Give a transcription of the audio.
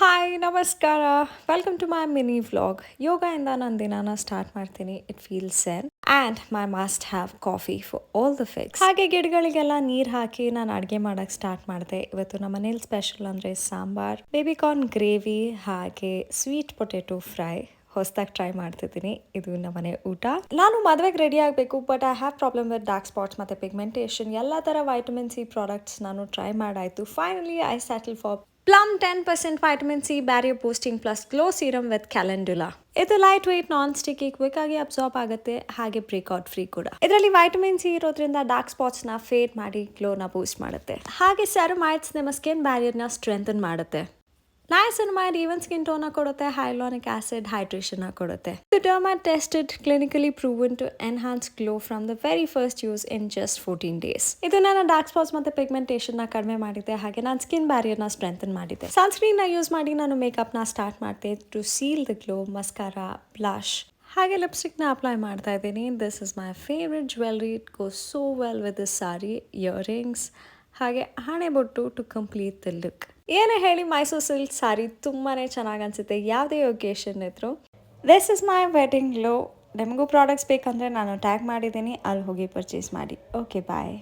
Hi ನಮಸ್ಕಾರ welcome to my mini vlog ಯೋಗದಿಂದ ನನ್ನ ದಿನಾನ ಸ್ಟಾರ್ಟ್ ಮಾಡ್ತೀನಿ it feels zen and my must have coffee for all the fix ಹಾಗೆ ಗಿಡಗಳಿಗೆಲ್ಲ ನೀರು ಹಾಕಿ ನಾನು ಅಡುಗೆ ಮಾಡೋಕ್ಕೆ ಸ್ಟಾರ್ಟ್ ಮಾಡಿದೆ. ಇವತ್ತು ನಮ್ಮ ಮನೇಲಿ ಸ್ಪೆಷಲ್ ಅಂದರೆ ಸಾಂಬಾರ್, ಬೇಬಿಕಾರ್ನ್ ಗ್ರೇವಿ ಹಾಗೆ ಸ್ವೀಟ್ ಪೊಟೆಟೊ ಫ್ರೈ ಹೊಸದಾಗಿ ಟ್ರೈ ಮಾಡ್ತಿದ್ದೀನಿ. ಇದು ನಮ್ಮನೆ ಊಟ. ನಾನು ಮದುವೆಗೆ ರೆಡಿ ಆಗಬೇಕು, but I have problem with dark spots ಮತ್ತು ಪಿಗ್ಮೆಂಟೇಷನ್. ಎಲ್ಲ ಥರ ವೈಟಮಿನ್ ಸಿ ಪ್ರಾಡಕ್ಟ್ಸ್ ನಾನು ಟ್ರೈ ಮಾಡಾಯಿತು. Finally I settle for Plum 10% vitamin C barrier boosting plus glow serum with calendula. ಇದು lightweight, non sticky, quick ಆಗಿ absorb ಆಗುತ್ತೆ, ಹಾಗೆ breakout free ಕೂಡ. ಇದರಲ್ಲಿ ವೈಟಮಿನ್ ಸಿ ಇರೋದ್ರಿಂದ ಡಾರ್ಕ್ ಸ್ಪಾಟ್ಸ್ನ ಫೇಡ್ ಮಾಡಿ ಗ್ಲೋನ ಬೂಸ್ಟ್ ಮಾಡುತ್ತೆ. ಹಾಗೆ ಸೆರಮೈಡ್ಸ್ ನಿಮ್ಮ ಸ್ಕಿನ್ ಬ್ಯಾರಿಯರ್ನ ಸ್ಟ್ರೆಂಥನ್ ಮಾಡುತ್ತೆ. ನಯಾಸಿನಮೈಡ್ ಈವನ್ ಸ್ಕಿನ್ ಟೋನ ಕೊಡುತ್ತೆ, ಹೈಲೋನಿಕ್ ಆಸಿಡ್ ಹೈಡ್ರೇಷನ್ ಕೊಡುತ್ತೆ. ಇದು derma tested, clinically proven to enhance glow from the very first use in just 14 days. ಇದು ನನ್ನ ಡಾರ್ಕ್ ಸ್ಪಾಟ್ಸ್ ಮತ್ತು ಪಿಗ್ಮೆಂಟೇಷನ್ ಕಡಿಮೆ ಮಾಡಿದೆ, ಹಾಗೆ ನಾನು ಸ್ಕಿನ್ ಬ್ಯಾರಿಯರ್ನ ಸ್ಟ್ರೆಂಥನ್ ಮಾಡಿದೆ. ಸನ್ಸ್ಕ್ರೀನ್ನ ಯೂಸ್ ಮಾಡಿ ನಾನು ಮೇಕಪ್ನ ಸ್ಟಾರ್ಟ್ ಮಾಡ್ತೆ to seal the glow. Mascara, blush ಹಾಗೆ ಲಿಪ್ಸ್ಟಿಕ್ನ ಅಪ್ಲೈ ಮಾಡ್ತಾ ಇದ್ದೀನಿ. This is my favourite jewellery. It goes so well with this sari, earrings ಹಾಗೆ ಹಣೆಬೊಟ್ಟು ಟು ಕಂಪ್ಲೀಟ್ ದ ಲುಕ್. ಏನೇ ಹೇಳಿ ಮೈಸೂರು ಸಿಲ್ಕ್ ಸಾರಿ ತುಂಬಾ ಚೆನ್ನಾಗಿ ಅನಿಸುತ್ತೆ ಯಾವುದೇ ಒಕೇಶನ್ ಇದ್ರು. This is my wedding glow. ನಿಮಗೂ ಪ್ರಾಡಕ್ಟ್ಸ್ ಬೇಕಂದರೆ ನಾನು ಟ್ಯಾಗ್ ಮಾಡಿದ್ದೀನಿ, ಅಲ್ಲಿ ಹೋಗಿ ಪರ್ಚೇಸ್ ಮಾಡಿ. ಓಕೆ ಬಾಯ್.